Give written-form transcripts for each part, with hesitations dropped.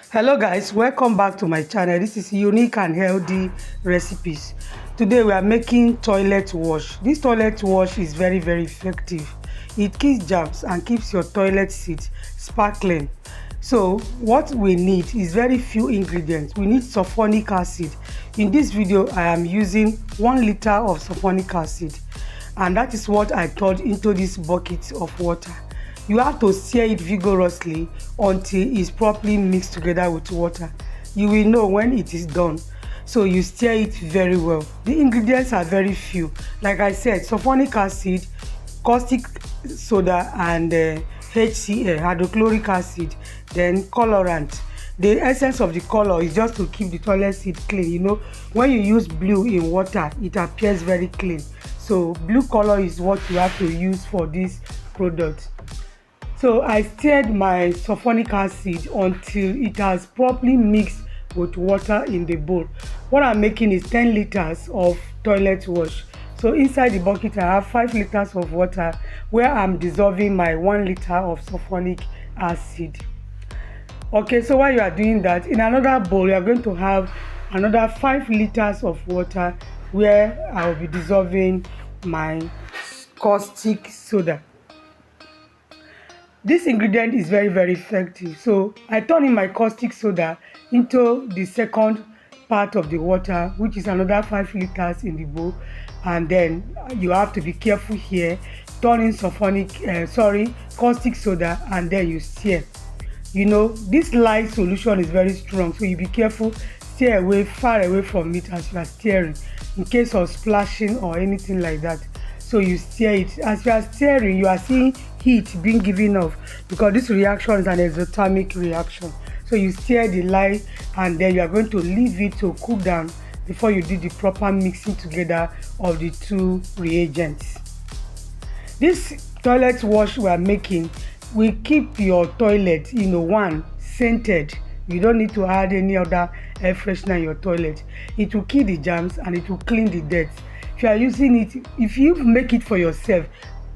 Hello guys, welcome back to my channel. This is unique and healthy recipes. Today we are making toilet wash. This toilet wash is very effective. It kills germs and keeps your toilet seat sparkling. So what we need is very few ingredients. We need sulphonic acid. In this video I am using 1 liter of sulphonic acid, and that is what I poured into this bucket of water. You have to stir it vigorously until it's properly mixed together with water. You will know when it is done. So you stir it very well. The ingredients are very few. Like I said, sulphonic acid, caustic soda, and HCl, hydrochloric acid, then colorant. The essence of the color is just to keep the toilet seat clean. You know, when you use blue in water, it appears very clean. So blue color is what you have to use for this product. So I stirred my sulphonic acid until it has properly mixed with water in the bowl. What I'm making is 10 liters of toilet wash. So inside the bucket I have 5 liters of water where I'm dissolving my 1 liter of sulphonic acid. Okay, so while you are doing that, in another bowl you are going to have another 5 liters of water where I will be dissolving my caustic soda. This ingredient is very effective. So I turn in my caustic soda into the second part of the water, which is another 5 liters in the bowl, and then you have to be careful here. Turn in caustic soda, and then you stir. You know, this light solution is very strong, so you be careful. Stay away, far away from it as you are stirring, in case of splashing or anything like that. So you stir it. As you are stirring, you are seeing heat being given off, because this reaction is an exothermic reaction. So you stir the lye, and then you are going to leave it to cool down before you do the proper mixing together of the two reagents. This toilet wash we are making will keep your toilet, one, scented. You don't need to add any other air freshener in your toilet. It will kill the germs and it will clean the dirt. If you are using it, if you make it for yourself,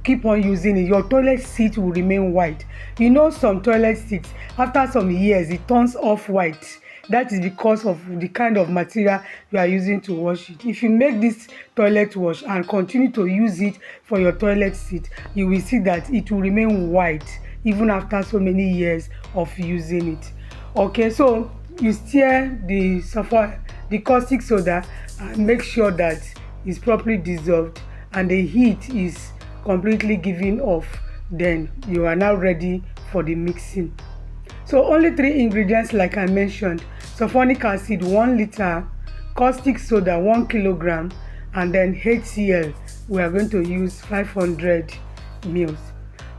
keep on using it, your toilet seat will remain white. You know, some toilet seats, after some years it turns off white. That is because of the kind of material you are using to wash it. If you make this toilet wash and continue to use it for your toilet seat, you will see that it will remain white even after so many years of using it. Okay, so you stir the caustic soda and make sure that is properly dissolved and the heat is completely given off. Then you are now ready for the mixing. So only 3 ingredients, like I mentioned: sulphonic acid 1 liter, caustic soda 1 kilogram, and then HCl we are going to use 500 ml.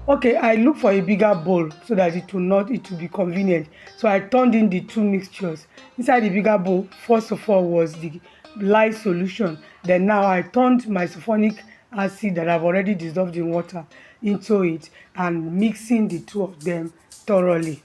Okay, I look for a bigger bowl so that it will be convenient. So I turned in the two mixtures. Inside the bigger bowl, first of all, was the lye solution. Then now I turned my sulphonic acid that I've already dissolved in water into it and mixing the two of them thoroughly.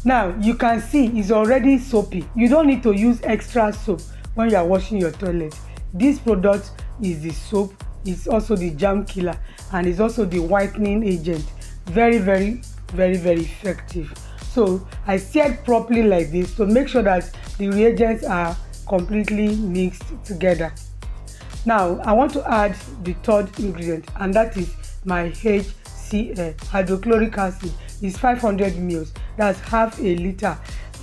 Now you can see it's already soapy. You don't need to use extra soap when you are washing your toilet. This product is the soap, it's also the germ killer, and it's also the whitening agent. Very effective. So I stirred properly like this to make sure that the reagents are completely mixed together. Now I want to add the third ingredient, and that is my HCl, hydrochloric acid. Is 500 ml. That's half a liter.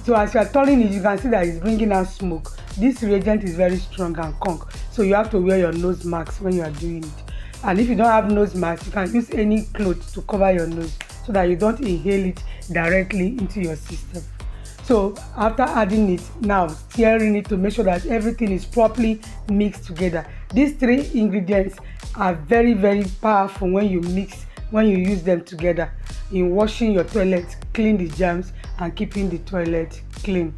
So as you are turning it, you can see that it's bringing out smoke. This reagent is very strong and conk, so you have to wear your nose mask when you are doing it. And if you don't have nose mask, you can use any cloth to cover your nose so that you don't inhale it directly into your system. So after adding it, now stirring it to make sure that everything is properly mixed together. These 3 ingredients are very powerful when you use them together in washing your toilet, clean the germs, and keeping the toilet clean.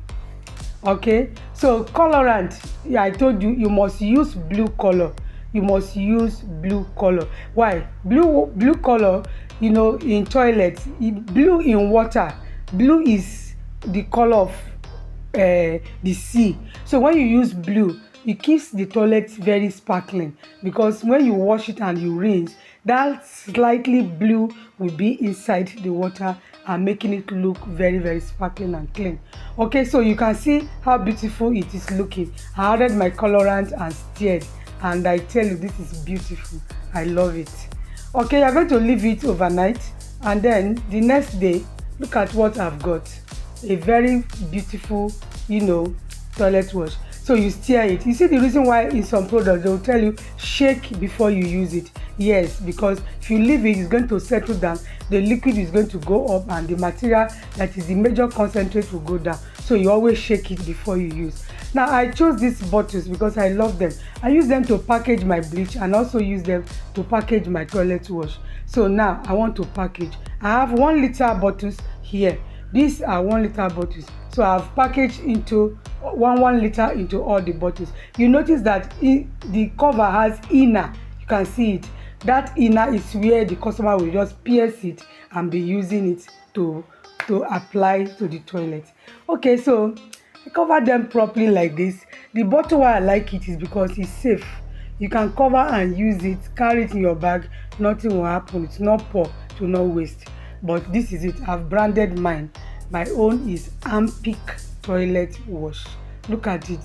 Okay, so colorant, I told you, you must use blue color. You must use blue color. Why? Blue color, in toilets, blue in water, blue is the color of the sea. So when you use blue, it keeps the toilet very sparkling, because when you wash it and you rinse, that slightly blue will be inside the water and making it look very, very sparkling and clean. Okay, so you can see how beautiful it is looking. I added my colorant and stirred, and I tell you, this is beautiful. I love it. Okay, you're going to leave it overnight, and then the next day, look at what I've got. A very beautiful, toilet wash. So you stir it. You see the reason why in some products they will tell you shake before you use it. Yes, because if you leave it, it's going to settle down. The liquid is going to go up, and the material that is the major concentrate will go down. So you always shake it before you use. Now I chose these bottles because I love them. I use them to package my bleach and also use them to package my toilet wash. So now I want to package. I have 1 liter bottles here. These are 1 liter bottles. So I've packaged into 1 liter into all the bottles. You notice that the cover has inner. You can see it. That inner is where the customer will just pierce it and be using it to apply to the toilet. Okay, so I cover them properly like this. The bottle, why I like it is because it's safe. You can cover and use it, carry it in your bag, nothing will happen. It's not pour, it will not waste. But this is it. I've branded mine. My own is Ampic toilet wash. Look at it.